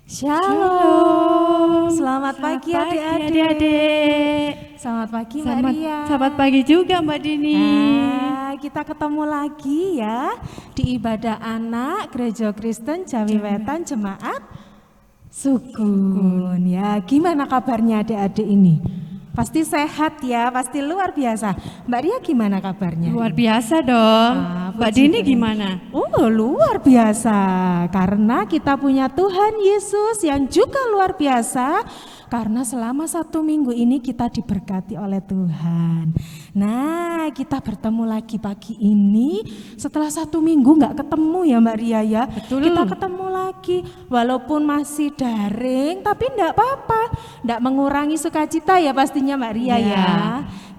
Shalom. Selamat pagi adik-adik. Selamat pagi Mbak Ria. Selamat pagi juga Mbak Dini. Kita ketemu lagi ya di ibadah anak Gereja Kristen Jawi Wetan Jemaat Sukun. Ya, gimana kabarnya adik-adik ini? Pasti sehat ya, pasti luar biasa. Mbak Ria gimana kabarnya? Luar biasa dong. Mbak Dini gimana? Oh, luar biasa. Karena kita punya Tuhan Yesus yang juga luar biasa. Karena selama 1 minggu ini kita diberkati oleh Tuhan. Nah, kita bertemu lagi pagi ini setelah 1 minggu nggak ketemu ya Mbak Ria ya. Betul. Kita ketemu lagi walaupun masih daring tapi enggak apa-apa. Enggak mengurangi sukacita ya pastinya Mbak Ria ya.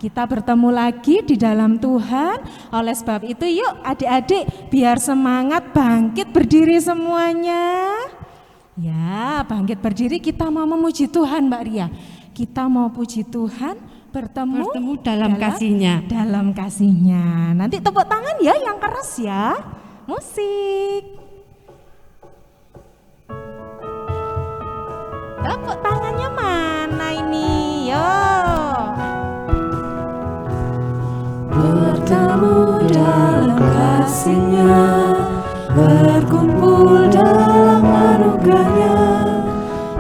Kita bertemu lagi di dalam Tuhan. Oleh sebab itu yuk adik-adik biar semangat bangkit berdiri semuanya. Ya, bangkit berdiri, kita mau memuji Tuhan Mbak Ria. Kita mau puji Tuhan, bertemu dalam kasih-Nya. Dalam kasih-Nya. Nanti tepuk tangan ya yang keras ya. Musik. Tepuk tangannya mana ini? Yo. Bertemu dalam kasih-Nya, berkumpul dalam anugerah-Nya,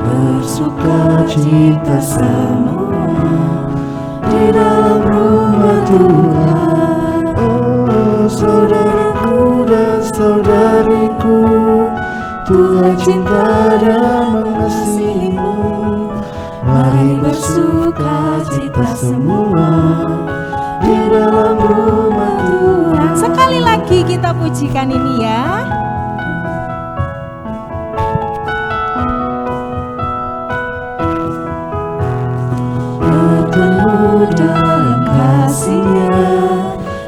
bersuka cita semua di dalam rumah Tuhan. Oh saudaraku dan saudariku, Tuhan cinta dan mengasihimu. Mari bersuka cita semua di dalam rumah Tuhan. Sekali lagi kita pujikan ini ya. Bertemu dalam kasih-Nya,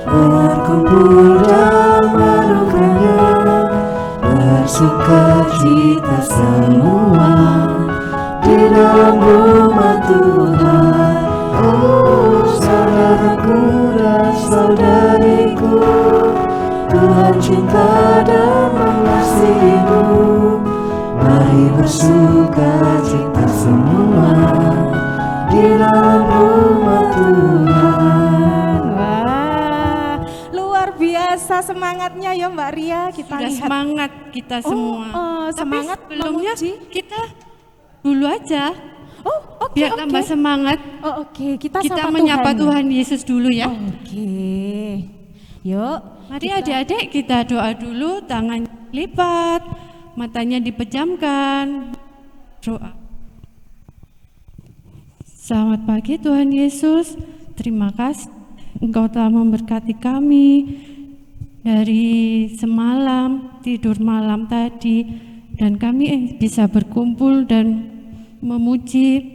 berkumpul dalam anugerah-Nya, bersuka cita semua di dalam rumah Tuhan. Oh saudaraku dan saudariku, Tuhan cinta dan mengasihimu. Mari bersuka cita semua di dalam rumah Tuhan. Wah, luar biasa semangatnya ya Mbak Ria. Kita Sudah lihat semangat kita semua. Tapi semangat sebelumnya memuji. kita dulu aja. Oh, oke. Biar tambah semangat. Oh, oke. Kita menyapa Tuhan Yesus dulu ya. Oke. Yuk, Mari adik-adik kita doa dulu, tangan lipat, matanya dipejamkan. Doa. Selamat pagi Tuhan Yesus, terima kasih Engkau telah memberkati kami dari semalam, tidur malam tadi, dan kami bisa berkumpul dan memuji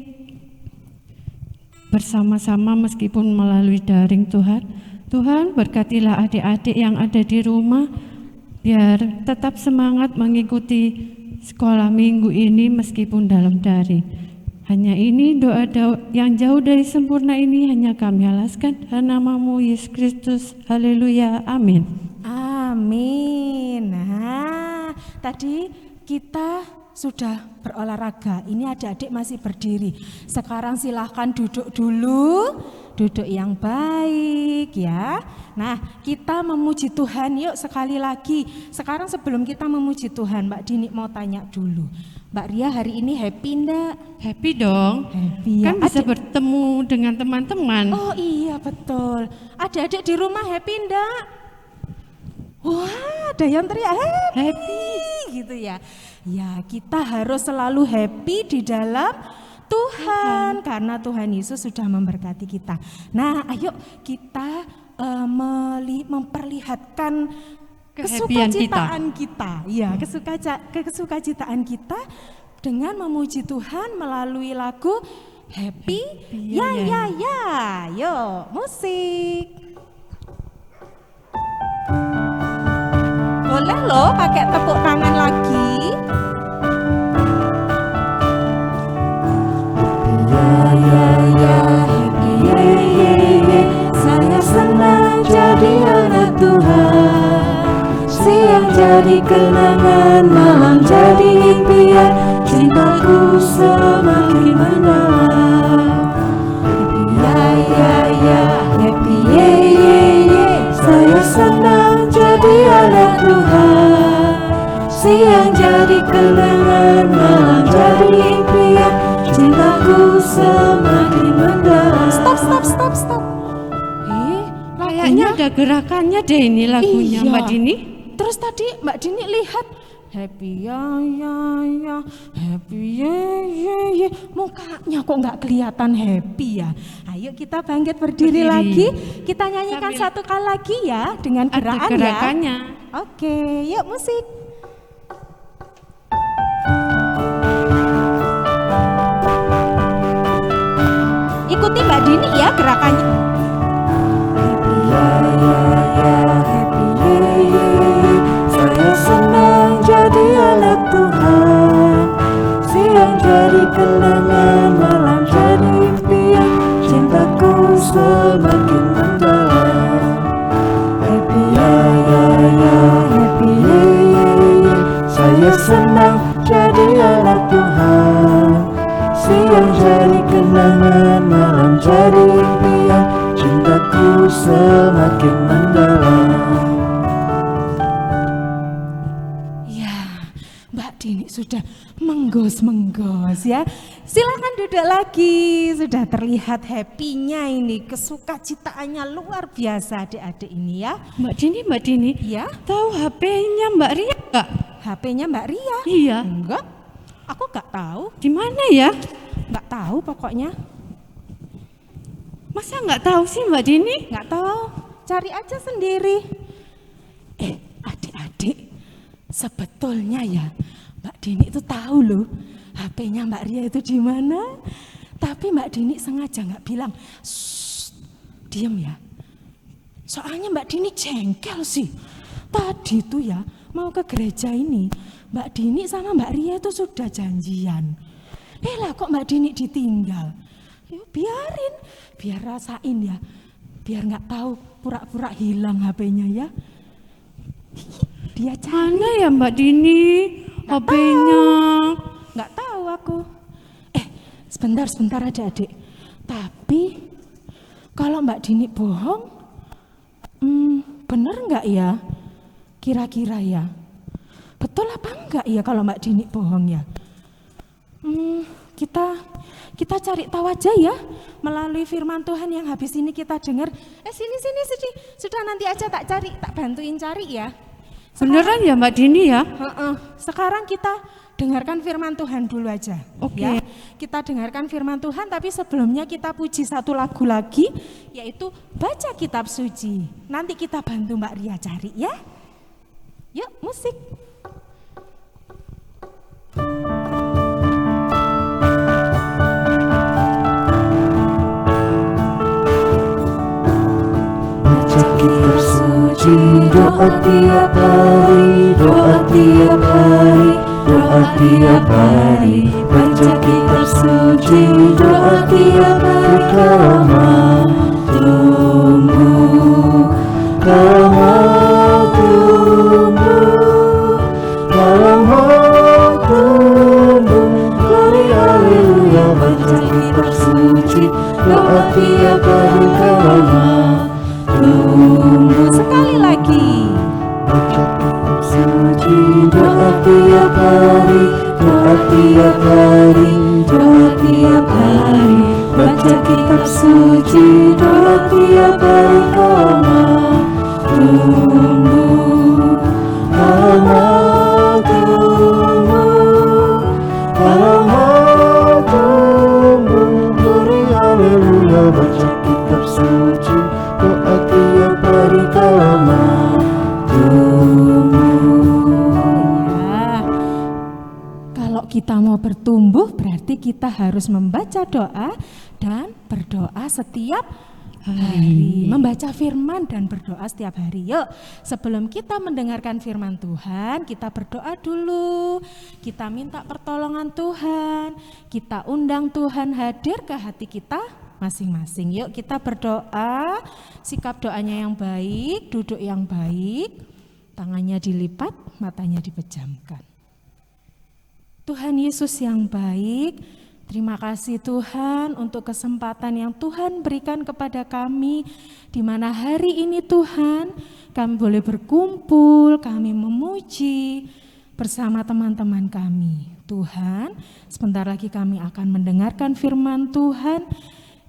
bersama-sama meskipun melalui daring Tuhan. Tuhan berkatilah adik-adik yang ada di rumah biar tetap semangat mengikuti sekolah minggu ini meskipun dalam daring. Hanya ini doa yang jauh dari sempurna ini hanya kami alaskan dalam nama-Mu Yesus Kristus. Haleluya. Amin. Amin. Nah, tadi kita sudah berolahraga. Ini adik-adik masih berdiri. Sekarang silahkan duduk dulu. Duduk yang baik ya. Nah, kita memuji Tuhan yuk sekali lagi. Sekarang sebelum kita memuji Tuhan, Mbak Dini mau tanya dulu. Mbak Ria hari ini happy enggak? Happy dong. Happy ya. Kan bisa bertemu dengan teman-teman. Oh iya betul. Adik-adik di rumah happy enggak? Wah, ada yang teriak happy gitu ya. Ya, kita harus selalu happy di dalam Tuhan karena Tuhan Yesus sudah memberkati kita. Nah, ayo kita memperlihatkan kesukacitaan kita. Ya, kesukacitaan kita dengan memuji Tuhan melalui lagu Happy. Ya. Yuk, musik. Boleh loh pakai tepuk tangan lagi. Saya senang jadi anak Tuhan. Siang jadi kenangan, malam jadi impian. Cinta semakin mendalam. Happy ya ya ya, happy ye ye ye. Saya senang jadi anak Tuhan. Siang jadi kenangan, malam jadi impian. Cintaku semakin mendalam. Stop. Kayaknya ada gerakannya deh ini lagunya, Iya. Mbak Dini. Terus tadi Mbak Dini lihat happy ya ya ya, happy ye ye ye. Mukanya kok nggak kelihatan happy ya. Ayo kita bangkit berdiri lagi. Kita nyanyikan satu kali lagi ya dengan Ada gerakan ya. gerakannya. Oke, yuk musik. Ikuti Mbak Dini ya gerakannya. Happy ya ya ya, happy ye ye ye. Saya senang jadi anak Tuhan. Siang jadi kenangan, malam jadi impian. Cintaku semakin mendalam. Happy ya ya ya, happy ye ye ye. Saya senang jadi anak Tuhan. Siang jadi kenangan, malam jadi impian. Cintaku semakin mendalam. Ya, Mbak Dini sudah menggos-menggos ya. Silakan duduk lagi. Sudah terlihat happy-nya ini, kesukacitaannya luar biasa adik-adik ini ya. Mbak Dini, Ya, tahu HP-nya Mbak Ria nggak? HP-nya Mbak Ria. Iya. Enggak, aku nggak tahu. Di mana ya? Nggak tahu pokoknya. Masa nggak tahu sih Mbak Dini? Nggak tahu, cari aja sendiri. Adik-adik, sebetulnya ya Mbak Dini itu tahu loh HP-nya Mbak Ria itu di mana. Tapi Mbak Dini sengaja nggak bilang, "Shh, diem ya." Soalnya Mbak Dini jengkel sih. Tadi tuh ya mau ke gereja ini, Mbak Dini sama Mbak Ria itu sudah janjian. Lah kok Mbak Dini ditinggal? Yuk biarin, biar rasain ya, biar nggak tahu pura-pura hilang HP-nya ya. Dia cari, Mana ya Mbak Dini HP-nya? nggak tahu aku. Sebentar adik-adik. Tapi kalau Mbak Dini bohong, bener nggak ya? Kira-kira ya, betul apa enggak ya kalau Mbak Dini bohong ya? Kita cari tahu aja ya melalui firman Tuhan yang habis ini kita dengar. Sini. Sudah nanti aja tak bantuin cari ya. Beneran ya Mbak Dini ya? Sekarang kita dengarkan firman Tuhan dulu aja. Oke. Ya. Kita dengarkan firman Tuhan, tapi sebelumnya kita puji satu lagu lagi, yaitu baca kitab suci. Nanti kita bantu Mbak Ria cari ya. Yuk musik. Baca kitab suci, doa tiap hari, doa tiap hari, doa tiap hari. Baca kitab suci, doa tiap hari. Kau mau tumbuh, kau mau tumbuh, kau mau tumbuh. Glory haleluya. Baca kitab suci, doa tiap hari. Kau mau tumbuh. Sekali lagi. Baca kitab suci, doa tiap hari, doa tiap hari, doa tiap hari. Baca kitab suci, doa tiap hari. Kau mau tumbuh, kau mau tumbuh, kau mau tumbuh. Glory haleluya. Baca kitab suci, doa tiap hari. Kau mau Ya, kalau kita mau bertumbuh berarti kita harus membaca doa dan berdoa setiap hari. Membaca firman dan berdoa setiap hari. Yuk, sebelum kita mendengarkan firman Tuhan, kita berdoa dulu. Kita minta pertolongan Tuhan. Kita undang Tuhan hadir ke hati kita masing-masing. Yuk kita berdoa, sikap doanya yang baik, duduk yang baik, tangannya dilipat, matanya dipejamkan. Tuhan Yesus yang baik, Terima kasih Tuhan untuk kesempatan yang Tuhan berikan kepada kami, di mana hari ini Tuhan kami boleh berkumpul, kami memuji bersama teman-teman kami. Tuhan, sebentar lagi kami akan mendengarkan firman Tuhan.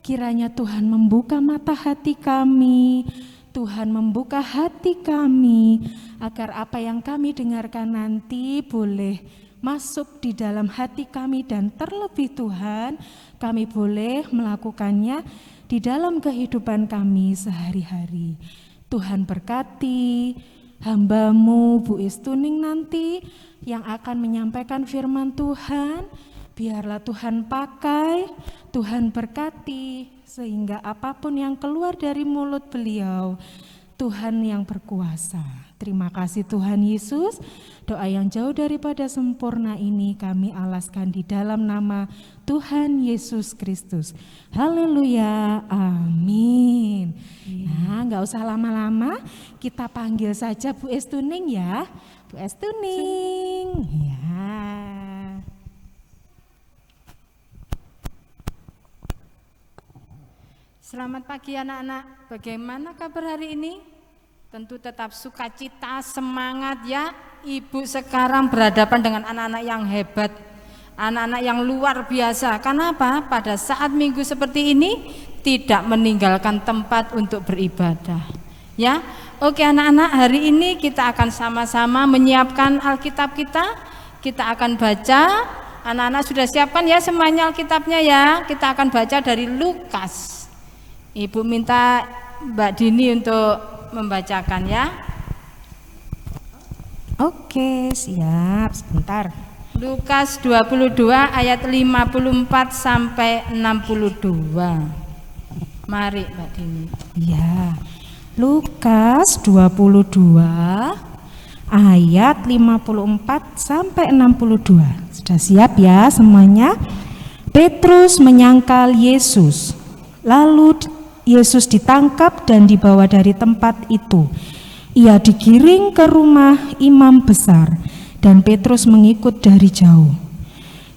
Kiranya Tuhan membuka mata hati kami, Tuhan membuka hati kami, agar apa yang kami dengarkan nanti boleh masuk di dalam hati kami, dan terlebih Tuhan, kami boleh melakukannya di dalam kehidupan kami sehari-hari. Tuhan berkati hamba-Mu Bu Istuning nanti yang akan menyampaikan firman Tuhan. Biarlah Tuhan pakai, Tuhan berkati, sehingga apapun yang keluar dari mulut beliau, Tuhan yang berkuasa. Terima kasih Tuhan Yesus. Doa yang jauh daripada sempurna ini kami alaskan di dalam nama Tuhan Yesus Kristus. Haleluya, amin. Nah, gak usah lama-lama, kita panggil saja Bu Estuning ya. Bu Estuning, ya. Selamat pagi anak-anak, bagaimana kabar hari ini? Tentu tetap sukacita, semangat ya. Ibu sekarang berhadapan dengan anak-anak yang hebat, anak-anak yang luar biasa. Kenapa? Pada saat minggu seperti ini tidak meninggalkan tempat untuk beribadah. Ya, oke anak-anak, hari ini kita akan sama-sama menyiapkan Alkitab kita. Kita akan baca. Anak-anak sudah siapkan ya semuanya Alkitabnya ya. Kita akan baca dari Lukas. Ibu minta Mbak Dini untuk membacakan ya. Oke, siap, sebentar. Lukas 22 ayat 54 sampai 62. Mari Mbak Dini. Ya. Lukas 22 ayat 54 sampai 62. Sudah siap ya semuanya? Petrus menyangkal Yesus. Lalu Yesus ditangkap dan dibawa dari tempat itu. Ia digiring ke rumah imam besar dan Petrus mengikut dari jauh.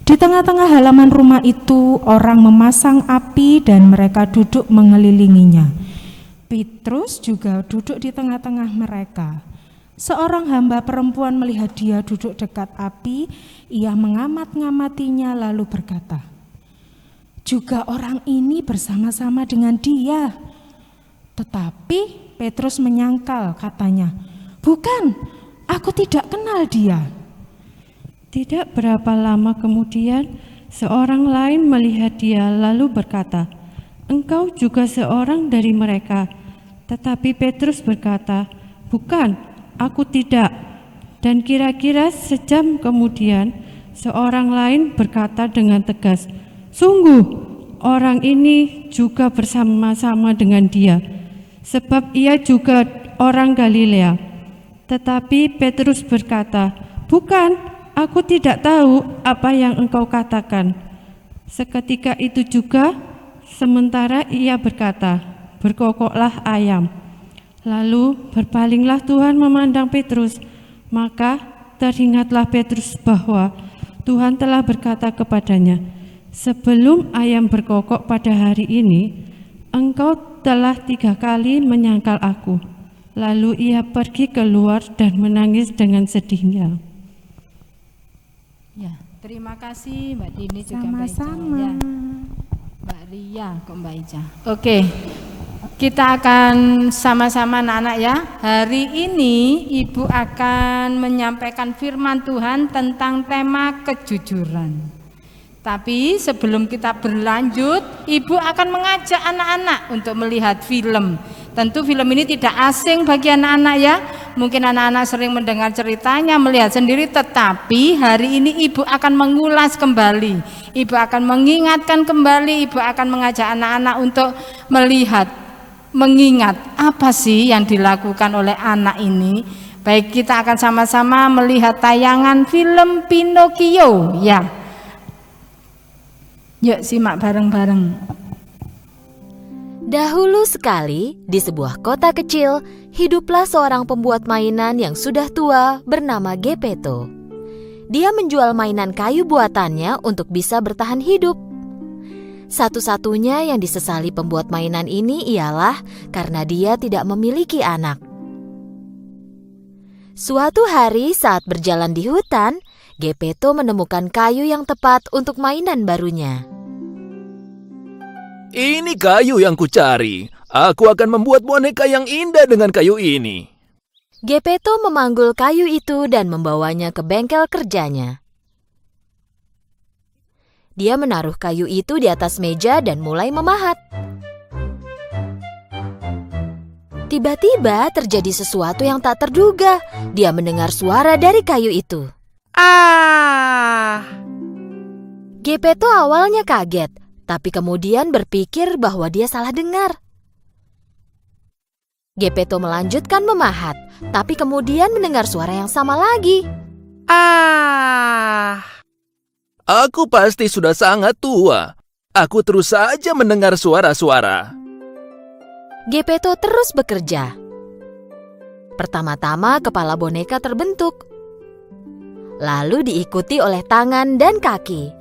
Di tengah-tengah halaman rumah itu orang memasang api dan mereka duduk mengelilinginya. Petrus juga duduk di tengah-tengah mereka. Seorang hamba perempuan melihat dia duduk dekat api, ia mengamat-ngamatinya lalu berkata, "Juga orang ini bersama-sama dengan dia." Tetapi Petrus menyangkal, katanya, "Bukan, aku tidak kenal dia." Tidak berapa lama kemudian, seorang lain melihat dia lalu berkata, "Engkau juga seorang dari mereka." Tetapi Petrus berkata, "Bukan, aku tidak." Dan kira-kira sejam kemudian, seorang lain berkata dengan tegas, "Sungguh, orang ini juga bersama-sama dengan dia, sebab ia juga orang Galilea." Tetapi Petrus berkata, "Bukan, aku tidak tahu apa yang engkau katakan." Seketika itu juga, sementara ia berkata, berkokoklah ayam. Lalu berpalinglah Tuhan memandang Petrus, maka teringatlah Petrus bahwa Tuhan telah berkata kepadanya, "Sebelum ayam berkokok pada hari ini, engkau telah 3 kali menyangkal aku." Lalu ia pergi keluar dan menangis dengan sedihnya. Ya, terima kasih Mbak Dini juga Mbak Ica. Sama-sama. Ya. Mbak Ria kok Mbak Ica. Oke, kita akan sama-sama anak-anak ya. Hari ini Ibu akan menyampaikan firman Tuhan tentang tema kejujuran. Tapi sebelum kita berlanjut, Ibu akan mengajak anak-anak untuk melihat film. Tentu film ini tidak asing bagi anak-anak ya. Mungkin anak-anak sering mendengar ceritanya, melihat sendiri, tetapi hari ini Ibu akan mengulas kembali. Ibu akan mengingatkan kembali, Ibu akan mengajak anak-anak untuk melihat, mengingat apa sih yang dilakukan oleh anak ini. Baik, kita akan sama-sama melihat tayangan film Pinocchio ya. Yuk simak bareng-bareng. Dahulu sekali, di sebuah kota kecil, hiduplah seorang pembuat mainan yang sudah tua bernama Geppetto. Dia menjual mainan kayu buatannya untuk bisa bertahan hidup. Satu-satunya yang disesali pembuat mainan ini ialah karena dia tidak memiliki anak. Suatu hari saat berjalan di hutan, Gepetto menemukan kayu yang tepat untuk mainan barunya. Ini kayu yang kucari. Aku akan membuat boneka yang indah dengan kayu ini. Gepetto memanggul kayu itu dan membawanya ke bengkel kerjanya. Dia menaruh kayu itu di atas meja dan mulai memahat. Tiba-tiba terjadi sesuatu yang tak terduga. Dia mendengar suara dari kayu itu. Gepetto awalnya kaget, tapi kemudian berpikir bahwa dia salah dengar. Gepetto melanjutkan memahat, tapi kemudian mendengar suara yang sama lagi. Aku pasti sudah sangat tua. Aku terus saja mendengar suara-suara. Gepetto terus bekerja. Pertama-tama kepala boneka terbentuk, lalu diikuti oleh tangan dan kaki.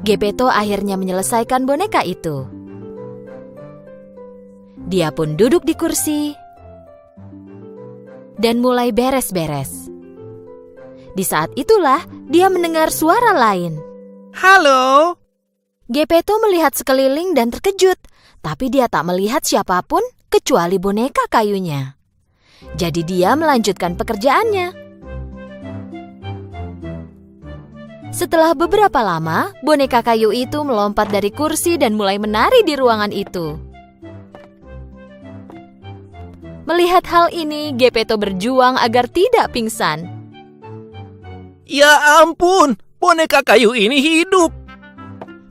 Gepetto akhirnya menyelesaikan boneka itu. Dia pun duduk di kursi dan mulai beres-beres. Di saat itulah dia mendengar suara lain. Halo? Gepetto melihat sekeliling dan terkejut, tapi dia tak melihat siapapun kecuali boneka kayunya. Jadi dia melanjutkan pekerjaannya. Setelah beberapa lama, boneka kayu itu melompat dari kursi dan mulai menari di ruangan itu. Melihat hal ini, Gepetto berjuang agar tidak pingsan. Ya ampun, boneka kayu ini hidup.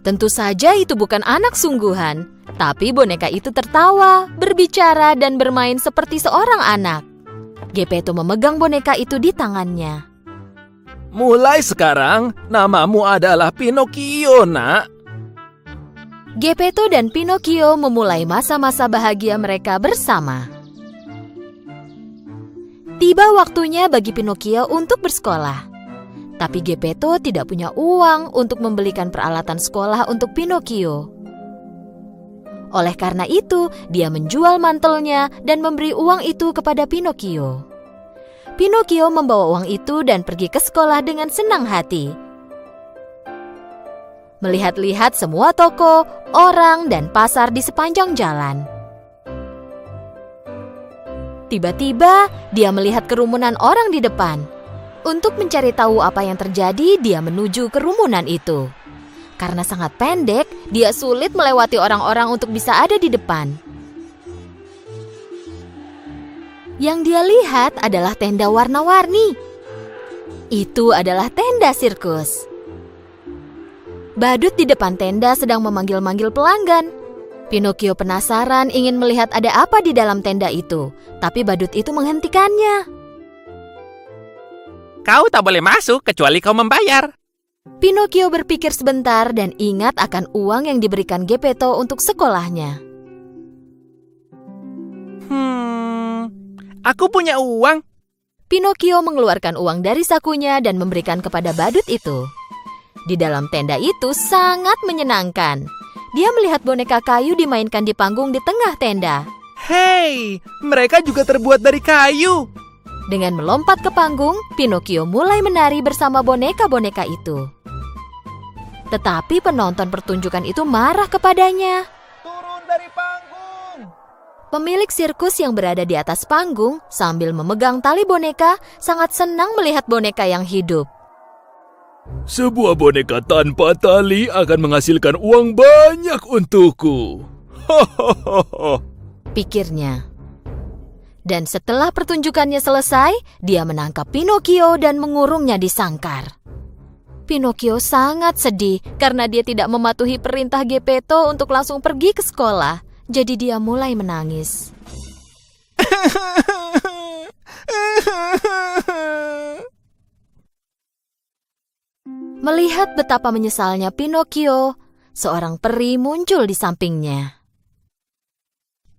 Tentu saja itu bukan anak sungguhan, tapi boneka itu tertawa, berbicara, dan bermain seperti seorang anak. Gepetto memegang boneka itu di tangannya. Mulai sekarang, namamu adalah Pinocchio, nak. Gepetto dan Pinocchio memulai masa-masa bahagia mereka bersama. Tiba waktunya bagi Pinocchio untuk bersekolah. Tapi Gepetto tidak punya uang untuk membelikan peralatan sekolah untuk Pinocchio. Oleh karena itu, dia menjual mantelnya dan memberi uang itu kepada Pinocchio. Pinocchio membawa uang itu dan pergi ke sekolah dengan senang hati. Melihat-lihat semua toko, orang, dan pasar di sepanjang jalan. Tiba-tiba, dia melihat kerumunan orang di depan. Untuk mencari tahu apa yang terjadi, dia menuju kerumunan itu. Karena sangat pendek, dia sulit melewati orang-orang untuk bisa ada di depan. Yang dia lihat adalah tenda warna-warni. Itu adalah tenda sirkus. Badut di depan tenda sedang memanggil-manggil pelanggan. Pinocchio penasaran ingin melihat ada apa di dalam tenda itu, tapi badut itu menghentikannya. Kau tak boleh masuk kecuali kau membayar. Pinocchio berpikir sebentar dan ingat akan uang yang diberikan Gepetto untuk sekolahnya. Aku punya uang. Pinocchio mengeluarkan uang dari sakunya dan memberikan kepada badut itu. Di dalam tenda itu sangat menyenangkan. Dia melihat boneka kayu dimainkan di panggung di tengah tenda. Hei, mereka juga terbuat dari kayu. Dengan melompat ke panggung, Pinocchio mulai menari bersama boneka-boneka itu. Tetapi penonton pertunjukan itu marah kepadanya. Turun dari panggung. Pemilik sirkus yang berada di atas panggung sambil memegang tali boneka sangat senang melihat boneka yang hidup. Sebuah boneka tanpa tali akan menghasilkan uang banyak untukku. Pikirnya. Dan setelah pertunjukannya selesai, dia menangkap Pinocchio dan mengurungnya di sangkar. Pinocchio sangat sedih karena dia tidak mematuhi perintah Gepetto untuk langsung pergi ke sekolah. Jadi dia mulai menangis. Melihat betapa menyesalnya Pinocchio, seorang peri muncul di sampingnya.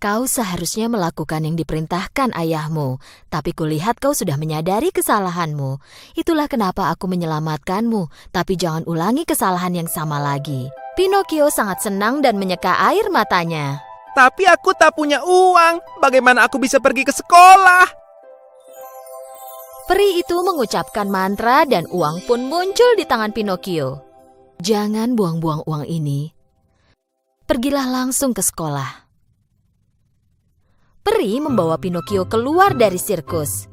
Kau seharusnya melakukan yang diperintahkan ayahmu, tapi kulihat kau sudah menyadari kesalahanmu. Itulah kenapa aku menyelamatkanmu, tapi jangan ulangi kesalahan yang sama lagi. Pinocchio sangat senang dan menyeka air matanya. Tapi aku tak punya uang. Bagaimana aku bisa pergi ke sekolah? Peri itu mengucapkan mantra dan uang pun muncul di tangan Pinocchio. Jangan buang-buang uang ini. Pergilah langsung ke sekolah. Peri membawa Pinocchio keluar dari sirkus.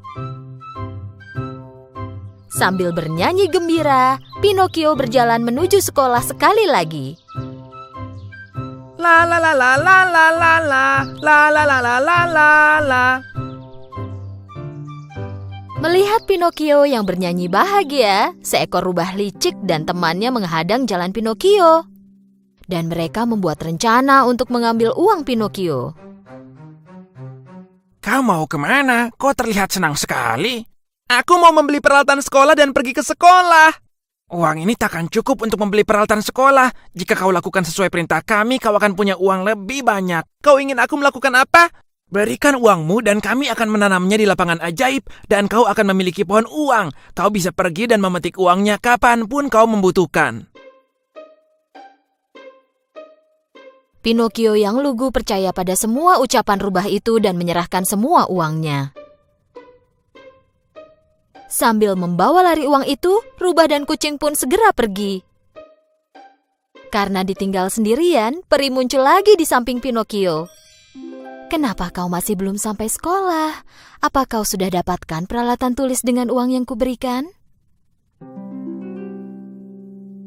Sambil bernyanyi gembira, Pinocchio berjalan menuju sekolah sekali lagi. La la la la la la la la la la la la la la la. Melihat Pinocchio yang bernyanyi bahagia, seekor rubah licik dan temannya menghadang jalan Pinocchio. Dan mereka membuat rencana untuk mengambil uang Pinocchio. Kau mau kemana? Kau terlihat senang sekali. Aku mau membeli peralatan sekolah dan pergi ke sekolah. Uang ini takkan cukup untuk membeli peralatan sekolah. Jika kau lakukan sesuai perintah kami, kau akan punya uang lebih banyak. Kau ingin aku melakukan apa? Berikan uangmu dan kami akan menanamnya di lapangan ajaib dan kau akan memiliki pohon uang. Kau bisa pergi dan memetik uangnya kapanpun kau membutuhkan. Pinocchio yang lugu percaya pada semua ucapan rubah itu dan menyerahkan semua uangnya. Sambil membawa lari uang itu, rubah dan kucing pun segera pergi. Karena ditinggal sendirian, peri muncul lagi di samping Pinocchio. Kenapa kau masih belum sampai sekolah? Apa kau sudah dapatkan peralatan tulis dengan uang yang kuberikan?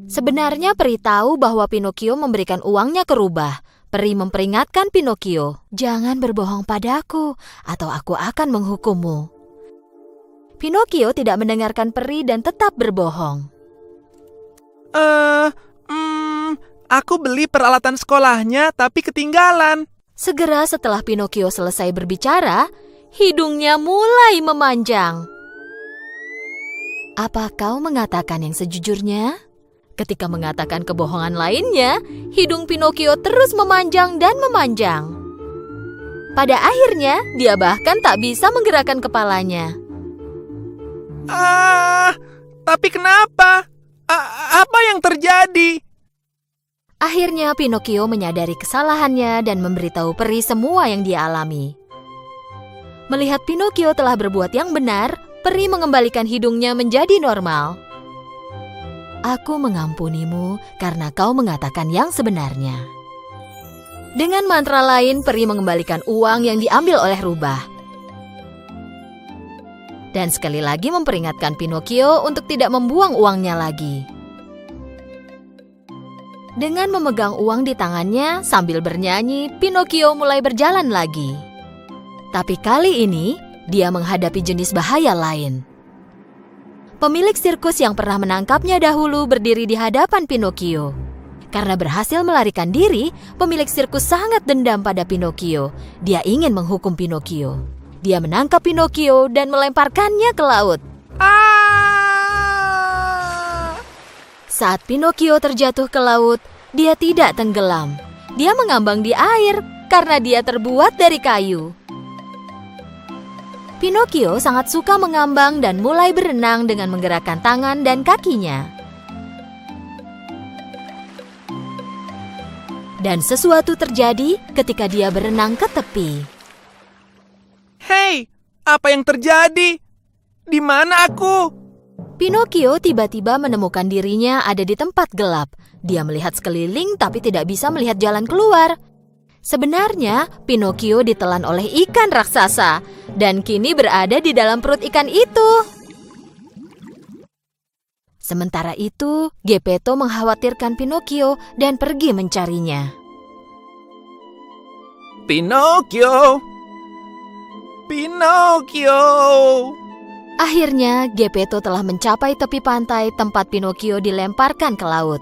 Sebenarnya peri tahu bahwa Pinocchio memberikan uangnya ke rubah. Peri memperingatkan Pinocchio, jangan berbohong padaku atau aku akan menghukummu. Pinocchio tidak mendengarkan peri dan tetap berbohong. Aku beli peralatan sekolahnya tapi ketinggalan. Segera setelah Pinocchio selesai berbicara, hidungnya mulai memanjang. Apa kau mengatakan yang sejujurnya? Ketika mengatakan kebohongan lainnya, hidung Pinocchio terus memanjang dan memanjang. Pada akhirnya, dia bahkan tak bisa menggerakkan kepalanya. Tapi kenapa? Apa yang terjadi? Akhirnya Pinocchio menyadari kesalahannya dan memberitahu peri semua yang dia alami. Melihat Pinocchio telah berbuat yang benar, peri mengembalikan hidungnya menjadi normal. Aku mengampunimu karena kau mengatakan yang sebenarnya. Dengan mantra lain, peri mengembalikan uang yang diambil oleh rubah. Dan sekali lagi memperingatkan Pinocchio untuk tidak membuang uangnya lagi. Dengan memegang uang di tangannya sambil bernyanyi, Pinocchio mulai berjalan lagi. Tapi kali ini, dia menghadapi jenis bahaya lain. Pemilik sirkus yang pernah menangkapnya dahulu berdiri di hadapan Pinocchio. Karena berhasil melarikan diri, pemilik sirkus sangat dendam pada Pinocchio. Dia ingin menghukum Pinocchio. Dia menangkap Pinocchio dan melemparkannya ke laut. Saat Pinocchio terjatuh ke laut, dia tidak tenggelam. Dia mengambang di air karena dia terbuat dari kayu. Pinocchio sangat suka mengambang dan mulai berenang dengan menggerakkan tangan dan kakinya. Dan sesuatu terjadi ketika dia berenang ke tepi. Hei, apa yang terjadi? Di mana aku? Pinocchio tiba-tiba menemukan dirinya ada di tempat gelap. Dia melihat sekeliling tapi tidak bisa melihat jalan keluar. Sebenarnya, Pinocchio ditelan oleh ikan raksasa dan kini berada di dalam perut ikan itu. Sementara itu, Geppetto mengkhawatirkan Pinocchio dan pergi mencarinya. Pinocchio! Pinocchio! Akhirnya, Geppetto telah mencapai tepi pantai tempat Pinocchio dilemparkan ke laut.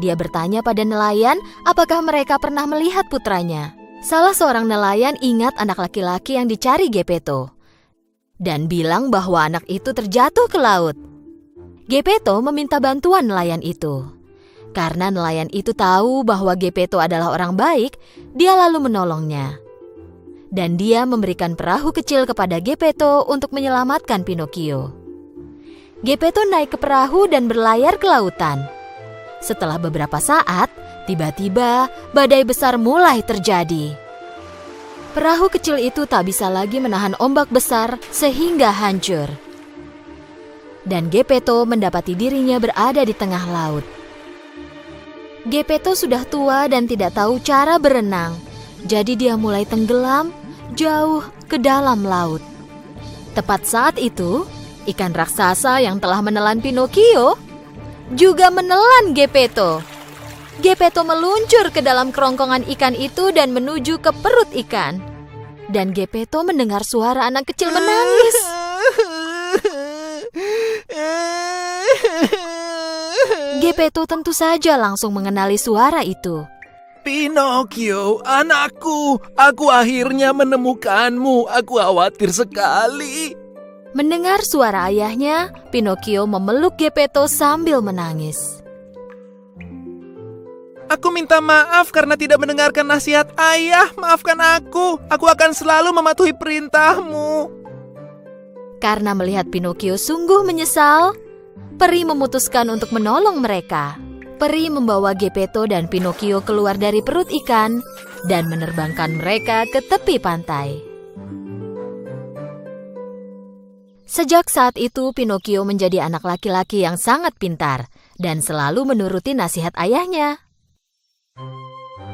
Dia bertanya pada nelayan apakah mereka pernah melihat putranya. Salah seorang nelayan ingat anak laki-laki yang dicari Geppetto dan bilang bahwa anak itu terjatuh ke laut. Geppetto meminta bantuan nelayan itu. Karena nelayan itu tahu bahwa Geppetto adalah orang baik, dia lalu menolongnya. Dan dia memberikan perahu kecil kepada Geppetto untuk menyelamatkan Pinocchio. Geppetto naik ke perahu dan berlayar ke lautan. Setelah beberapa saat, tiba-tiba badai besar mulai terjadi. Perahu kecil itu tak bisa lagi menahan ombak besar sehingga hancur. Dan Geppetto mendapati dirinya berada di tengah laut. Geppetto sudah tua dan tidak tahu cara berenang, jadi dia mulai tenggelam jauh ke dalam laut. Tepat saat itu, ikan raksasa yang telah menelan Pinocchio juga menelan Geppetto. Geppetto meluncur ke dalam kerongkongan ikan itu dan menuju ke perut ikan. Dan Geppetto mendengar suara anak kecil menangis. Geppetto tentu saja langsung mengenali suara itu. Pinocchio, anakku, aku akhirnya menemukanmu. Aku khawatir sekali. Mendengar suara ayahnya, Pinocchio memeluk Geppetto sambil menangis. Aku minta maaf karena tidak mendengarkan nasihat ayah. Maafkan aku. Aku akan selalu mematuhi perintahmu. Karena melihat Pinocchio sungguh menyesal, peri memutuskan untuk menolong mereka. Peri membawa Geppetto dan Pinocchio keluar dari perut ikan dan menerbangkan mereka ke tepi pantai. Sejak saat itu, Pinocchio menjadi anak laki-laki yang sangat pintar dan selalu menuruti nasihat ayahnya.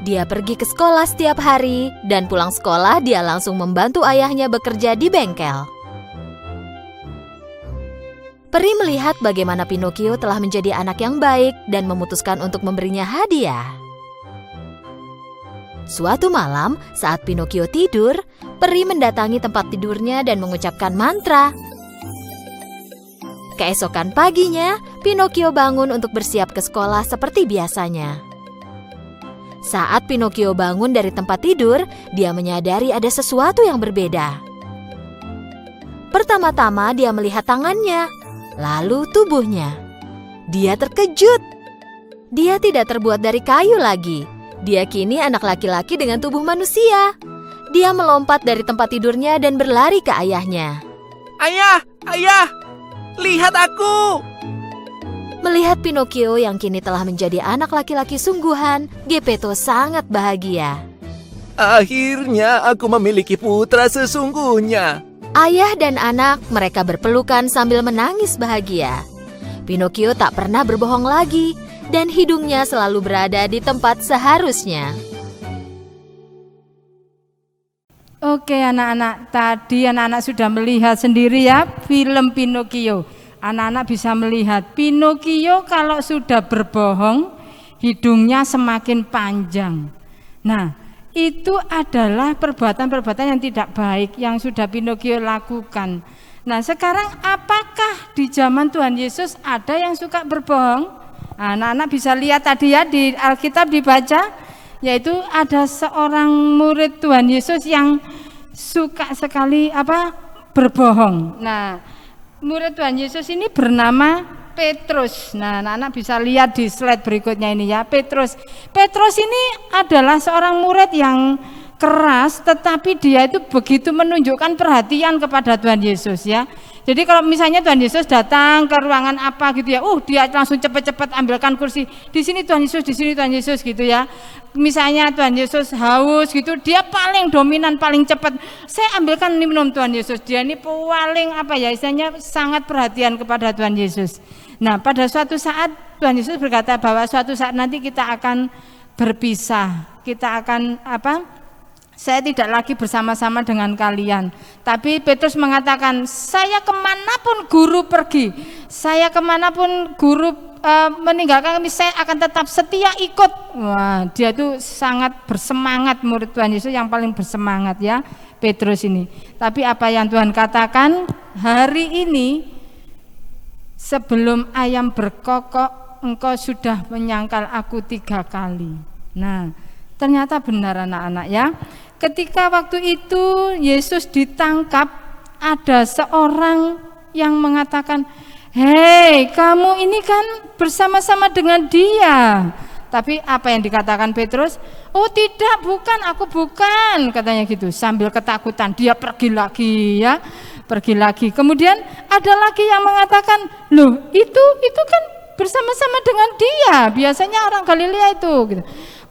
Dia pergi ke sekolah setiap hari dan pulang sekolah dia langsung membantu ayahnya bekerja di bengkel. Peri melihat bagaimana Pinocchio telah menjadi anak yang baik dan memutuskan untuk memberinya hadiah. Suatu malam, saat Pinocchio tidur, peri mendatangi tempat tidurnya dan mengucapkan mantra. Keesokan paginya, Pinocchio bangun untuk bersiap ke sekolah seperti biasanya. Saat Pinocchio bangun dari tempat tidur, dia menyadari ada sesuatu yang berbeda. Pertama-tama dia melihat tangannya, lalu tubuhnya. Dia terkejut. Dia tidak terbuat dari kayu lagi. Dia kini anak laki-laki dengan tubuh manusia. Dia melompat dari tempat tidurnya dan berlari ke ayahnya. Ayah, ayah, lihat aku. Melihat Pinocchio yang kini telah menjadi anak laki-laki sungguhan, Geppetto sangat bahagia. Akhirnya aku memiliki putra sesungguhnya. Ayah dan anak mereka berpelukan sambil menangis bahagia. Pinocchio tak pernah berbohong lagi dan hidungnya selalu berada di tempat seharusnya. Oke anak-anak, tadi anak-anak sudah melihat sendiri ya film Pinocchio. Anak-anak bisa melihat Pinocchio kalau sudah berbohong, hidungnya semakin panjang. Nah, itu adalah perbuatan-perbuatan yang tidak baik yang sudah Pinocchio lakukan. Nah, sekarang apakah di zaman Tuhan Yesus ada yang suka berbohong? Anak-anak bisa lihat tadi ya di Alkitab dibaca, yaitu ada seorang murid Tuhan Yesus yang suka sekali berbohong. Nah, murid Tuhan Yesus ini bernama Petrus. Nah, anak-anak bisa lihat di slide berikutnya ini ya, Petrus. Petrus ini adalah seorang murid yang keras, tetapi dia itu begitu menunjukkan perhatian kepada Tuhan Yesus ya. Jadi kalau misalnya Tuhan Yesus datang ke ruangan apa gitu ya, dia langsung cepat-cepat ambilkan kursi. Di sini Tuhan Yesus, di sini Tuhan Yesus gitu ya. Misalnya Tuhan Yesus haus gitu, dia paling dominan, paling cepat. Saya ambilkan minum Tuhan Yesus. Dia ini paling istilahnya sangat perhatian kepada Tuhan Yesus. Nah, pada suatu saat Tuhan Yesus berkata bahwa suatu saat nanti kita akan berpisah. Kita akan saya tidak lagi bersama-sama dengan kalian. Tapi Petrus mengatakan, saya kemanapun guru pergi, saya kemanapun guru meninggalkan kami, saya akan tetap setia ikut. Wah, dia itu sangat bersemangat, murid Tuhan Yesus yang paling bersemangat ya, Petrus ini. Tapi apa yang Tuhan katakan, hari ini sebelum ayam berkokok, engkau sudah menyangkal aku 3 kali. Nah, ternyata benar anak-anak ya. Ketika waktu itu Yesus ditangkap, ada seorang yang mengatakan, hei, kamu ini kan bersama-sama dengan dia. Tapi apa yang dikatakan Petrus? Oh tidak, bukan, aku bukan, katanya gitu. Sambil ketakutan dia pergi lagi ya, pergi lagi. Kemudian ada lagi yang mengatakan, loh itu kan bersama-sama dengan dia. Biasanya orang Galilea itu. Gitu.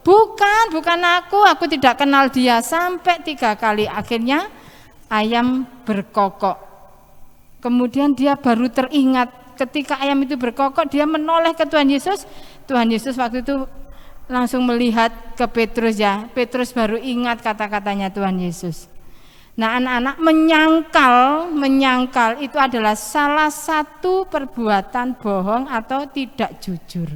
Bukan aku tidak kenal dia. Sampai 3 kali akhirnya ayam berkokok. Kemudian dia baru teringat. Ketika ayam itu berkokok, dia menoleh ke Tuhan Yesus. Tuhan Yesus waktu itu langsung melihat ke Petrus ya. Petrus baru ingat kata-katanya Tuhan Yesus. Nah, anak-anak menyangkal itu adalah salah satu perbuatan bohong atau tidak jujur.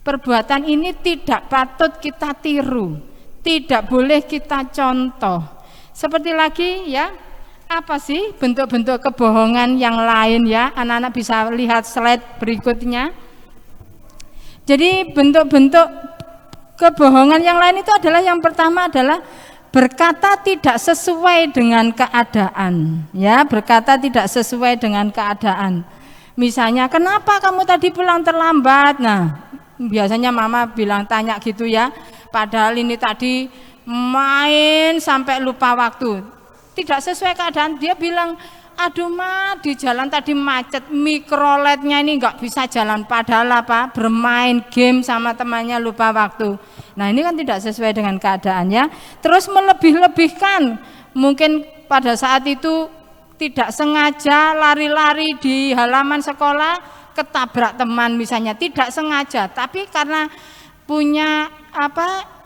Perbuatan ini tidak patut kita tiru, tidak boleh kita contoh. Seperti lagi ya, apa sih bentuk-bentuk kebohongan yang lain ya? Anak-anak bisa lihat slide berikutnya. Jadi bentuk-bentuk kebohongan yang lain itu adalah yang pertama adalah berkata tidak sesuai dengan keadaan. Ya, berkata tidak sesuai dengan keadaan. Misalnya, kenapa kamu tadi pulang terlambat? Nah, biasanya mama tanya gitu ya. Padahal ini tadi main sampai lupa waktu. Tidak sesuai keadaan, dia bilang, aduh ma, di jalan tadi macet, mikroletnya ini nggak bisa jalan. Padahal apa? Bermain game sama temannya lupa waktu. Nah ini kan tidak sesuai dengan keadaannya. Terus melebih-lebihkan, mungkin pada saat itu tidak sengaja lari-lari di halaman sekolah, ketabrak teman misalnya, tidak sengaja. Tapi karena punya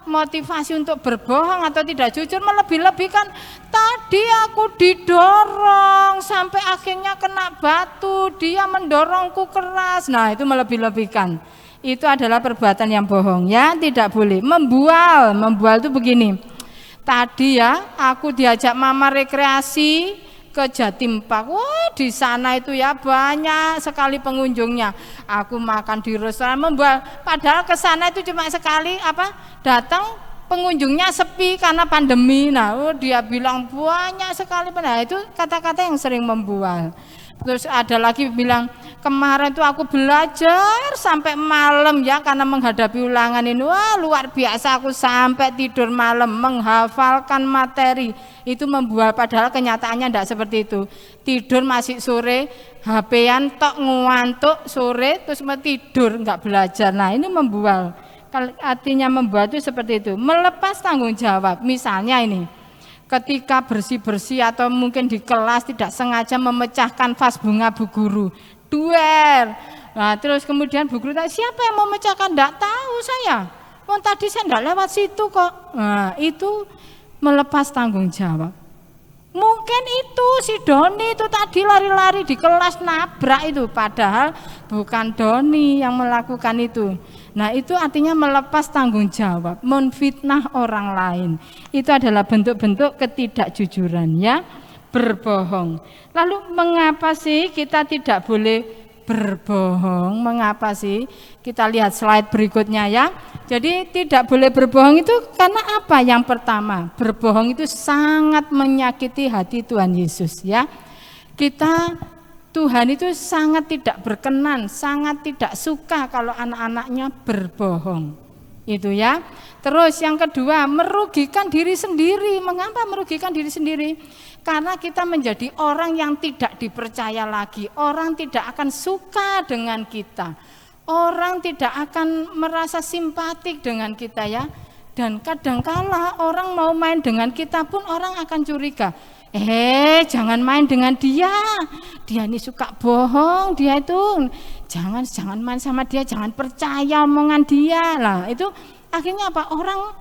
motivasi untuk berbohong atau tidak jujur, melebih-lebihkan, tadi aku didorong sampai akhirnya kena batu, dia mendorongku keras. Nah itu melebih-lebihkan, itu adalah perbuatan yang bohong ya, tidak boleh. Membual itu begini, tadi ya aku diajak mama rekreasi ke Jatim Park. Wah di sana itu ya banyak sekali pengunjungnya. Aku makan di restoran, membual. Padahal ke sana itu cuma sekali datang, pengunjungnya sepi karena pandemi. Nah dia bilang banyak sekali. Nah itu kata-kata yang sering membual. Terus ada lagi bilang, kemarin tuh aku belajar sampai malam ya karena menghadapi ulangan ini. Wah luar biasa, aku sampai tidur malam menghafalkan materi. Itu membual, padahal kenyataannya tidak seperti itu. Tidur masih sore, HP-an tok ngantuk sore terus mau tidur nggak belajar. Nah ini membual. Artinya membual itu seperti itu, melepas tanggung jawab. Misalnya ini, ketika bersih-bersih atau mungkin di kelas tidak sengaja memecahkan vas bunga bu guru, duer. Nah, terus kemudian bu guru tanya, siapa yang memecahkan? Enggak tahu saya. Oh, tadi saya enggak lewat situ kok. Nah, itu melepas tanggung jawab. Mungkin itu si Doni itu tadi lari-lari di kelas nabrak itu, padahal bukan Doni yang melakukan itu. Nah itu artinya melepas tanggung jawab, menfitnah orang lain. Itu adalah bentuk-bentuk ketidakjujuran ya, berbohong. Lalu mengapa sih kita tidak boleh berbohong? Mengapa sih? Kita lihat slide berikutnya ya. Jadi tidak boleh berbohong itu karena apa? Yang pertama, berbohong itu sangat menyakiti hati Tuhan Yesus ya. Tuhan itu sangat tidak berkenan, sangat tidak suka kalau anak-anaknya berbohong. Itu ya. Terus yang kedua, merugikan diri sendiri. Mengapa merugikan diri sendiri? Karena kita menjadi orang yang tidak dipercaya lagi. Orang tidak akan suka dengan kita. Orang tidak akan merasa simpatik dengan kita ya. Dan kadangkala orang mau main dengan kita pun orang akan curiga. Jangan main dengan dia. Dia ini suka bohong, dia itu jangan main sama dia, jangan percaya omongan dia. Lah, itu akhirnya apa? Orang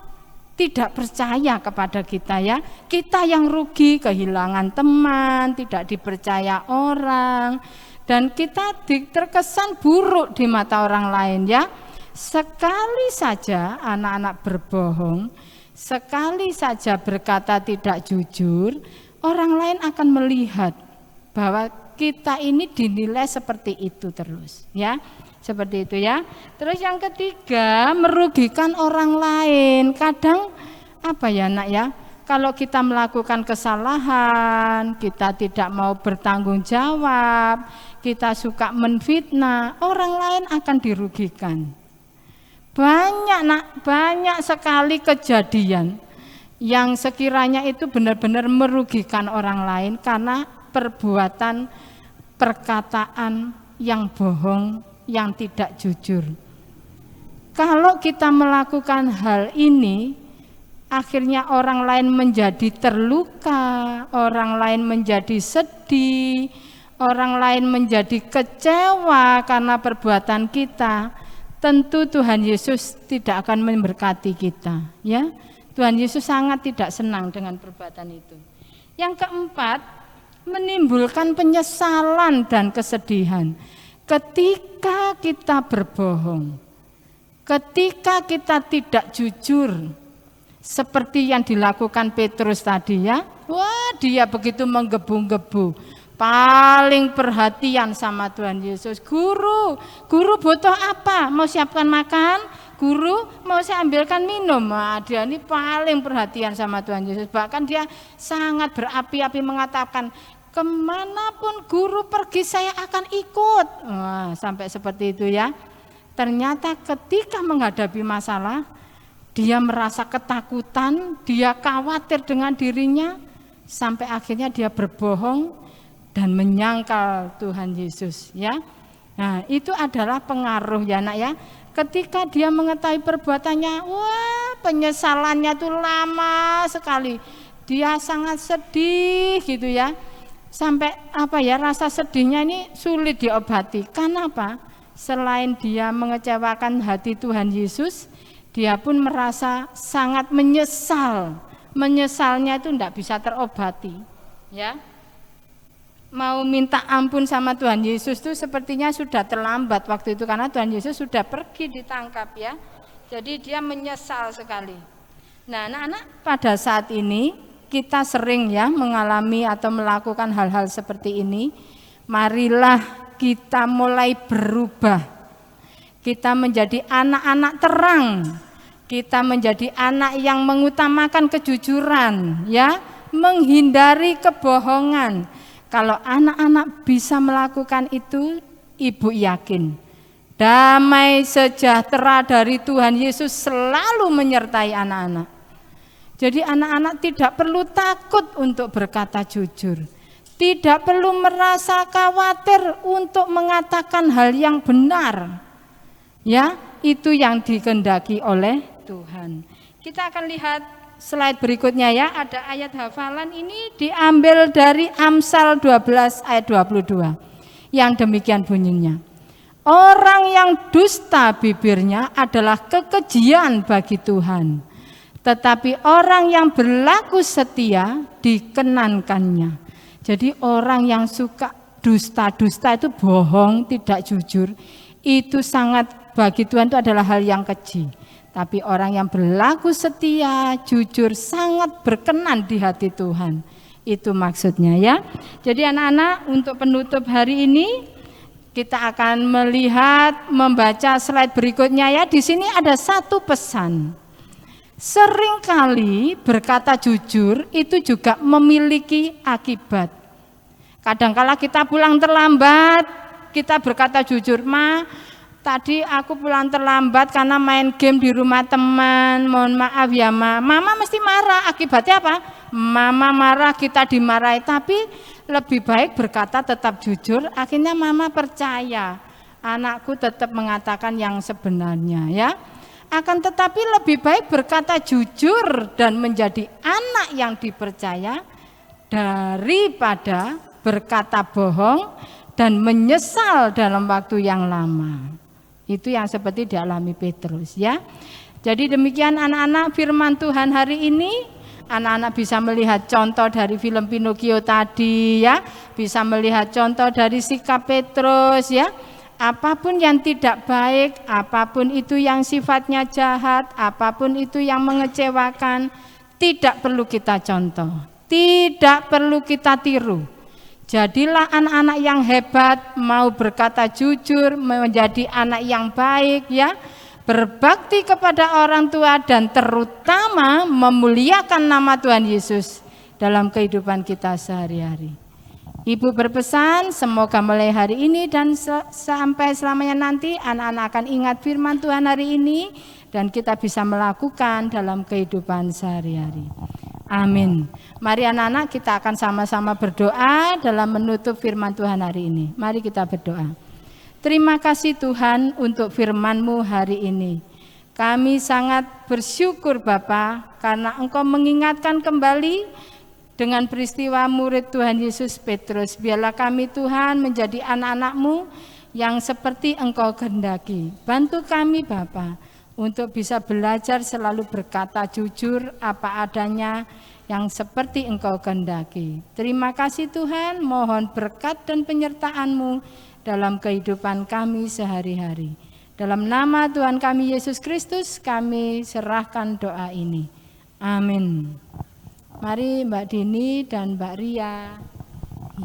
tidak percaya kepada kita ya. Kita yang rugi, kehilangan teman, tidak dipercaya orang, dan kita terkesan buruk di mata orang lain ya. Sekali saja anak-anak berbohong, sekali saja berkata tidak jujur, orang lain akan melihat bahwa kita ini dinilai seperti itu terus ya, seperti itu ya. Terus yang ketiga, merugikan orang lain. Kadang nak ya, kalau kita melakukan kesalahan, kita tidak mau bertanggung jawab, kita suka menfitnah, orang lain akan dirugikan. Banyak Nak, banyak sekali kejadian yang sekiranya itu benar-benar merugikan orang lain karena perbuatan, perkataan yang bohong, yang tidak jujur. Kalau kita melakukan hal ini, akhirnya orang lain menjadi terluka, orang lain menjadi sedih, orang lain menjadi kecewa karena perbuatan kita. Tentu Tuhan Yesus tidak akan memberkati kita, ya. Tuhan Yesus sangat tidak senang dengan perbuatan itu. Yang keempat, menimbulkan penyesalan dan kesedihan ketika kita berbohong, ketika kita tidak jujur, seperti yang dilakukan Petrus tadi, ya. Wah, dia begitu menggebu-gebu, paling perhatian sama Tuhan Yesus. Guru butuh apa? Mau siapkan makan? Guru, mau saya ambilkan minum? Nah, dia ini paling perhatian sama Tuhan Yesus. Bahkan dia sangat berapi-api mengatakan, kemanapun guru pergi saya akan ikut. Wah, sampai seperti itu, ya. Ternyata ketika menghadapi masalah, dia merasa ketakutan, dia khawatir dengan dirinya, sampai akhirnya dia berbohong dan menyangkal Tuhan Yesus, ya. Nah, itu adalah pengaruh, ya Nak, ya. Ketika dia mengetahui perbuatannya, wah, penyesalannya itu lama sekali. Dia sangat sedih gitu, ya. Sampai rasa sedihnya ini sulit diobati. Kenapa? Selain dia mengecewakan hati Tuhan Yesus, dia pun merasa sangat menyesal. Menyesalnya itu tidak bisa terobati, ya. Mau minta ampun sama Tuhan Yesus itu sepertinya sudah terlambat waktu itu, karena Tuhan Yesus sudah pergi ditangkap, ya. Jadi dia menyesal sekali. Nah, anak-anak, pada saat ini kita sering, ya, mengalami atau melakukan hal-hal seperti ini. Marilah kita mulai berubah. Kita menjadi anak-anak terang. Kita menjadi anak yang mengutamakan kejujuran, ya, menghindari kebohongan. Kalau anak-anak bisa melakukan itu, Ibu yakin damai sejahtera dari Tuhan Yesus selalu menyertai anak-anak. Jadi anak-anak tidak perlu takut untuk berkata jujur, tidak perlu merasa khawatir untuk mengatakan hal yang benar, ya. Itu yang dikehendaki oleh Tuhan. Kita akan lihat slide berikutnya, ya. Ada ayat hafalan ini diambil dari Amsal 12 ayat 22 yang demikian bunyinya. Orang yang dusta bibirnya adalah kekejian bagi Tuhan, tetapi orang yang berlaku setia dikenankannya. Jadi orang yang suka dusta itu bohong, tidak jujur, itu sangat bagi Tuhan itu adalah hal yang keji. Tapi orang yang berlaku setia, jujur, sangat berkenan di hati Tuhan. Itu maksudnya, ya. Jadi anak-anak, untuk penutup hari ini kita akan membaca slide berikutnya, ya. Di sini ada satu pesan. Seringkali berkata jujur itu juga memiliki akibat. Kadangkala kita pulang terlambat, kita berkata jujur, "Ma, tadi aku pulang terlambat karena main game di rumah teman, mohon maaf ya Ma." Mama mesti marah, akibatnya apa? Mama marah, kita dimarahi. Tapi lebih baik berkata tetap jujur, akhirnya Mama percaya anakku tetap mengatakan yang sebenarnya, ya. Akan tetapi lebih baik berkata jujur dan menjadi anak yang dipercaya daripada berkata bohong dan menyesal dalam waktu yang lama. Itu yang seperti dialami Petrus, ya. Jadi demikian anak-anak firman Tuhan hari ini. Anak-anak bisa melihat contoh dari film Pinocchio tadi, ya. Bisa melihat contoh dari sikap Petrus, ya. Apapun yang tidak baik, apapun itu yang sifatnya jahat, apapun itu yang mengecewakan, tidak perlu kita contoh, tidak perlu kita tiru. Jadilah anak-anak yang hebat, mau berkata jujur, menjadi anak yang baik, ya, berbakti kepada orang tua dan terutama memuliakan nama Tuhan Yesus dalam kehidupan kita sehari-hari. Ibu berpesan semoga mulai hari ini dan sampai selamanya nanti anak-anak akan ingat firman Tuhan hari ini dan kita bisa melakukan dalam kehidupan sehari-hari. Amin. Mari anak-anak, kita akan sama-sama berdoa dalam menutup firman Tuhan hari ini. Mari kita berdoa. Terima kasih Tuhan untuk firman-Mu hari ini. Kami sangat bersyukur Bapa karena Engkau mengingatkan kembali dengan peristiwa murid Tuhan Yesus Petrus. Biarlah kami Tuhan menjadi anak-anak-Mu yang seperti Engkau kehendaki. Bantu kami Bapa untuk bisa belajar selalu berkata jujur apa adanya yang seperti Engkau kehendaki. Terima kasih Tuhan, mohon berkat dan penyertaan-Mu dalam kehidupan kami sehari-hari. Dalam nama Tuhan kami Yesus Kristus kami serahkan doa ini. Amin. Mari Mbak Dini dan Mbak Ria.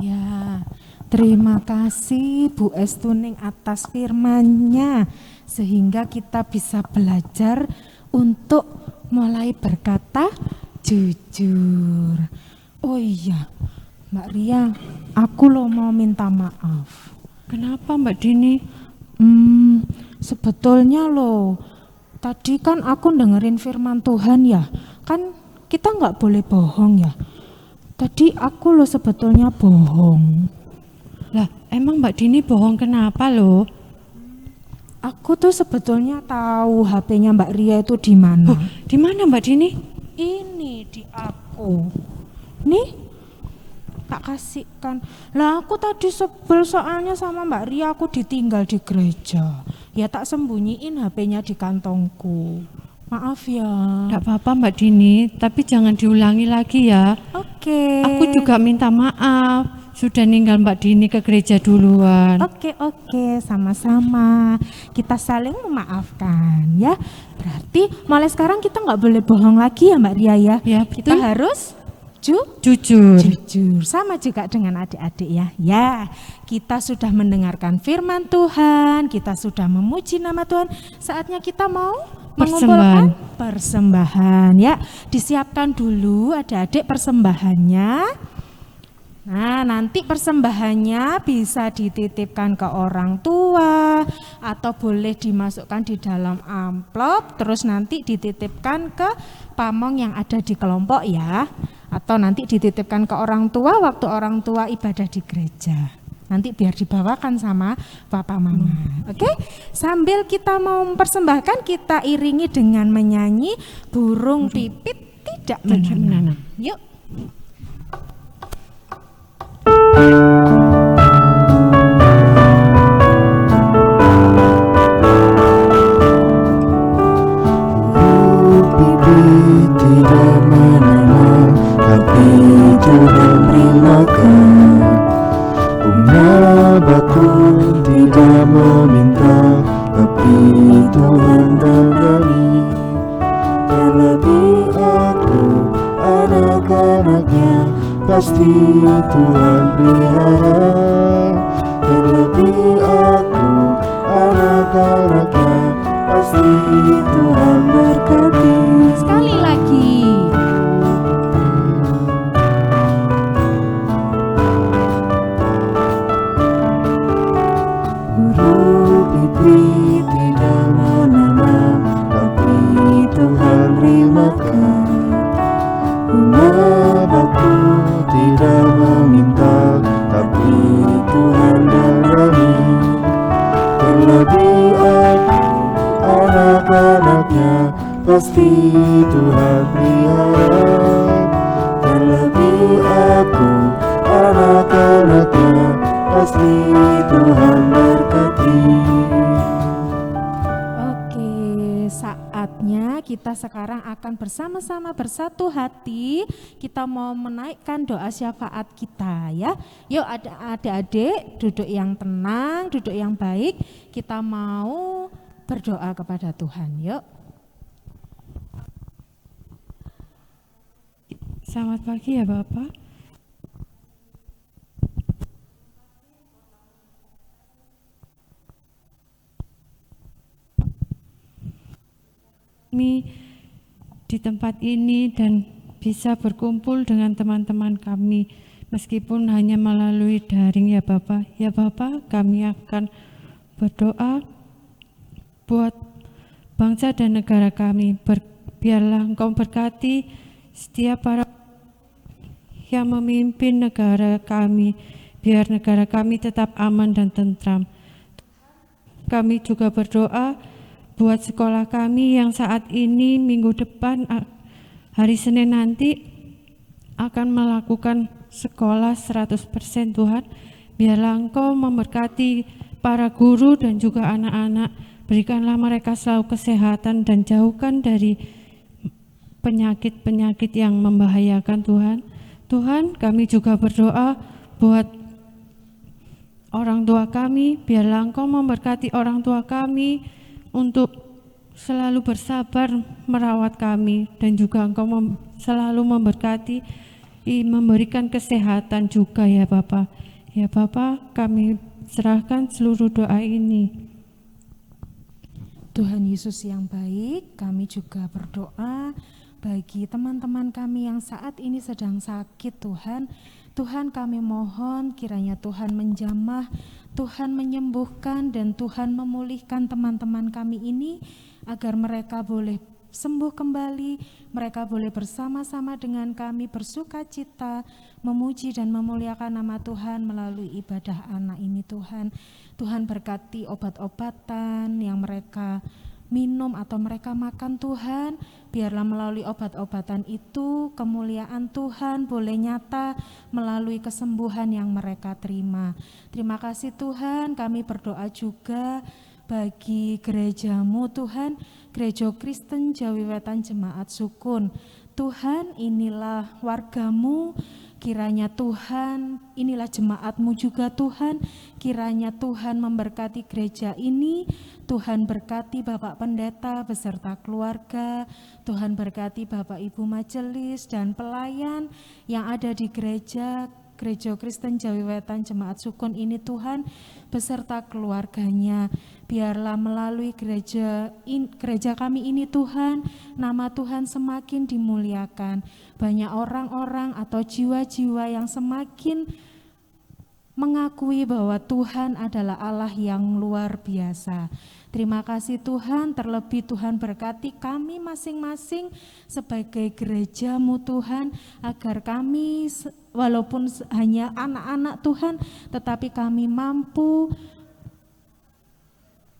Ya, terima kasih Bu Estuning atas firman-Nya, sehingga kita bisa belajar untuk mulai berkata jujur. Oh iya, Mbak Ria, aku lo mau minta maaf. Kenapa Mbak Dini? Sebetulnya lo, tadi kan aku dengerin firman Tuhan ya, kan kita nggak boleh bohong ya. Tadi aku lo sebetulnya bohong. Lah, emang Mbak Dini bohong kenapa lo? Aku tuh sebetulnya tahu HP-nya Mbak Ria itu di mana. Di mana Mbak Dini? Ini di aku. Nih, tak kasihkan. Lah aku tadi sebel soalnya sama Mbak Ria aku ditinggal di gereja. Ya tak sembunyiin HP-nya di kantongku. Maaf ya. Enggak apa-apa Mbak Dini, tapi jangan diulangi lagi ya. Oke. Aku juga minta maaf, sudah ninggal Mbak Dini ke gereja duluan. Oke, sama-sama. Kita saling memaafkan ya. Berarti mulai sekarang kita nggak boleh bohong lagi ya Mbak Ria ya. Ya, Kita betul. harus Jujur. jujur. Sama juga dengan adik-adik ya. Ya, kita sudah mendengarkan firman Tuhan, kita sudah memuji nama Tuhan. Saatnya kita mau mengumpulkan persembahan ya. Disiapkan dulu adik-adik persembahannya. Nah, nanti persembahannya bisa dititipkan ke orang tua atau boleh dimasukkan di dalam amplop terus nanti dititipkan ke pamong yang ada di kelompok ya, atau nanti dititipkan ke orang tua waktu orang tua ibadah di gereja. Nanti biar dibawakan sama papa mama. Oke? Sambil kita mau mempersembahkan, kita iringi dengan menyanyi burung pipit tidak menanam. Yuk. Bibit tidak menanam, tapi Tuhan beri makan. Bunga bakul tidak meminta, tapi Tuhan dandani. Terlebih aku, anak-anaknya, pasti Tuhan pelihara. Terlebih aku, anak-anaknya, pasti Tuhan berkati. Sekali lagi. Burung pipit tidak menanam, tapi Tuhan beri makan. Bunga bakul tidak meminta, tapi Tuhan dandani. Terlebih aku, anak-anaknya, pasti Tuhan pelihara. Terlebih aku, anak-anaknya, pasti Tuhan berkati. Oke, saatnya kita sekarang akan bersama-sama bersatu hati. Kita mau menaikkan doa syafaat kita ya. Yuk adik-adik duduk yang tenang, duduk yang baik. Kita mau berdoa kepada Tuhan. Yuk. Selamat pagi ya Bapak. Kami di tempat ini dan bisa berkumpul dengan teman-teman kami meskipun hanya melalui daring ya Bapak. Ya Bapak, kami akan berdoa buat bangsa dan negara kami. Biarlah Engkau berkati setiap para yang memimpin negara kami, biar negara kami tetap aman dan tentram. Kami juga berdoa buat sekolah kami yang saat ini minggu depan hari Senin nanti akan melakukan sekolah 100% Tuhan. Biarlah Engkau memberkati para guru dan juga anak-anak. Berikanlah mereka selalu kesehatan dan jauhkan dari penyakit-penyakit yang membahayakan Tuhan. Tuhan, kami juga berdoa buat orang tua kami. Biarlah Engkau memberkati orang tua kami untuk selalu bersabar merawat kami, dan juga Engkau selalu memberkati, memberikan kesehatan juga ya Bapa. Ya Bapa, kami serahkan seluruh doa ini. Tuhan Yesus yang baik, kami juga berdoa bagi teman-teman kami yang saat ini sedang sakit Tuhan. Tuhan, kami mohon kiranya Tuhan menjamah, Tuhan menyembuhkan, dan Tuhan memulihkan teman-teman kami ini agar mereka boleh sembuh kembali, mereka boleh bersama-sama dengan kami bersuka cita, memuji dan memuliakan nama Tuhan melalui ibadah anak ini Tuhan. Tuhan berkati obat-obatan yang mereka minum atau mereka makan Tuhan, biarlah melalui obat-obatan itu kemuliaan Tuhan boleh nyata melalui kesembuhan yang mereka terima. Terima kasih Tuhan, kami berdoa juga bagi gerejamu Tuhan, Gereja Kristen Jawi Wetan Jemaat Sukun. Tuhan, inilah wargamu, kiranya Tuhan, inilah jemaatmu juga Tuhan, kiranya Tuhan memberkati gereja ini, Tuhan berkati Bapak Pendeta beserta keluarga, Tuhan berkati Bapak Ibu Majelis dan pelayan yang ada di Gereja Kristen Jawi Wetan Jemaat Sukun ini Tuhan, beserta keluarganya. Biarlah melalui gereja kami ini Tuhan, nama Tuhan semakin dimuliakan. Banyak orang-orang atau jiwa-jiwa yang semakin mengakui bahwa Tuhan adalah Allah yang luar biasa. Terima kasih Tuhan, terlebih Tuhan berkati kami masing-masing sebagai gereja-Mu Tuhan, agar kami walaupun hanya anak-anak Tuhan, tetapi kami mampu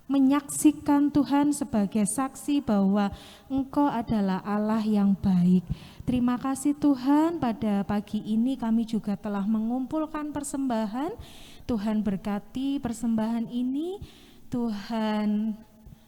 menyaksikan Tuhan sebagai saksi bahwa Engkau adalah Allah yang baik. Terima kasih Tuhan, pada pagi ini kami juga telah mengumpulkan persembahan. Tuhan berkati persembahan ini, Tuhan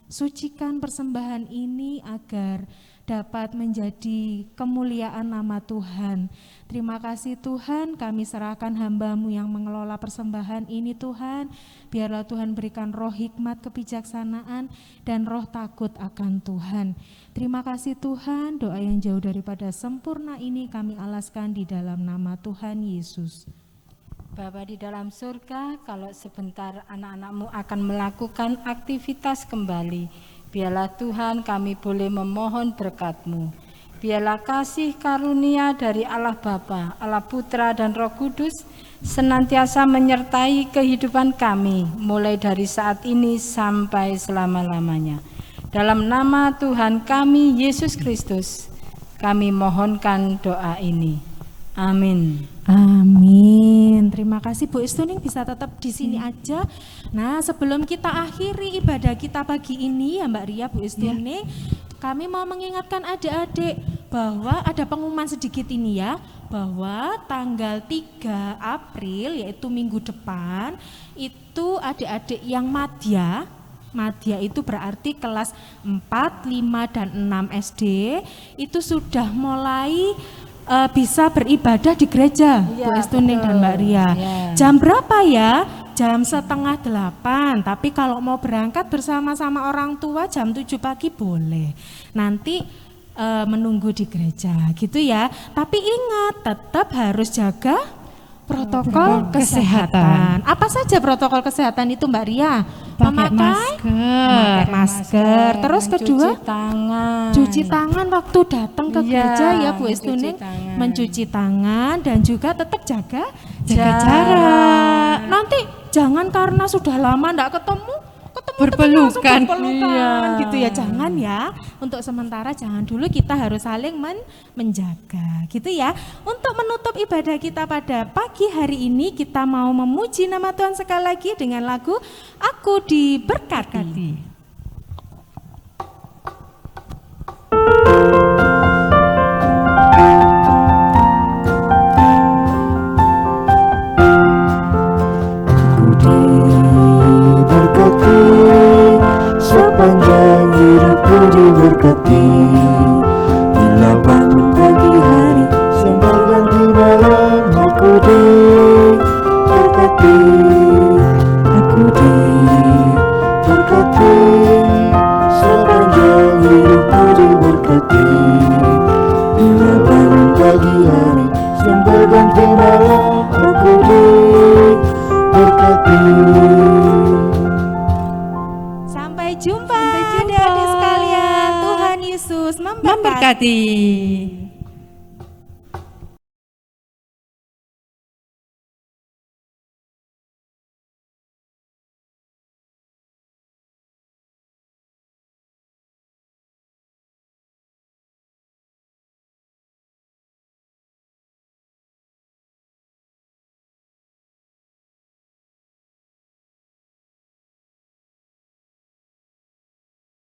sucikan persembahan ini agar dapat menjadi kemuliaan nama Tuhan. Terima kasih Tuhan, kami serahkan hamba-Mu yang mengelola persembahan ini Tuhan. Biarlah Tuhan berikan roh hikmat, kebijaksanaan, dan roh takut akan Tuhan. Terima kasih Tuhan, doa yang jauh daripada sempurna ini kami alaskan di dalam nama Tuhan Yesus. Bapa di dalam surga, kalau sebentar anak-anak-Mu akan melakukan aktivitas kembali, biarlah Tuhan kami boleh memohon berkat-Mu. Biarlah kasih karunia dari Allah Bapa, Allah Putra dan Roh Kudus senantiasa menyertai kehidupan kami mulai dari saat ini sampai selama-lamanya. Dalam nama Tuhan kami Yesus Kristus, kami mohonkan doa ini. Amin. Amin. Terima kasih Bu Istuning, bisa tetap di sini aja. Nah, sebelum kita akhiri ibadah kita pagi ini ya Mbak Ria, Bu Istuning, kami mau mengingatkan adik-adik bahwa ada pengumuman sedikit ini ya, bahwa tanggal 3 April yaitu minggu depan itu adik-adik yang madya itu berarti kelas 4, 5, dan 6 SD itu sudah mulai bisa beribadah di gereja, Bu Estuning dan Mbak Ria. Jam berapa ya? Jam 7:30, tapi kalau mau berangkat bersama-sama orang tua jam 7 pagi boleh. Nanti menunggu di gereja gitu ya. Tapi ingat, tetap harus jaga protokol kesehatan. Apa saja protokol kesehatan itu Mbak Ria? Memakai masker. Terus kedua, cuci tangan waktu datang ke gereja ya Bu Estuning, mencuci tangan dan juga tetap jaga jarak. Nanti jangan karena sudah lama enggak ketemu berpelukan. berpelukan gitu ya, jangan ya. Untuk sementara jangan dulu, kita harus saling menjaga gitu ya. Untuk menutup ibadah kita pada pagi hari ini, kita mau memuji nama Tuhan sekali lagi dengan lagu Aku Diberkati. Sepanjang hidupku diberkati, bila bangun pagi hari sampai ganti malam, aku diberkati, aku diberkati. Sepanjang hidupku diberkati, bila bangun pagi hari sampai ganti malam, aku diberkati. Sampai jumpa adik-adik sekalian. Tuhan Yesus memberkati. Memberkati.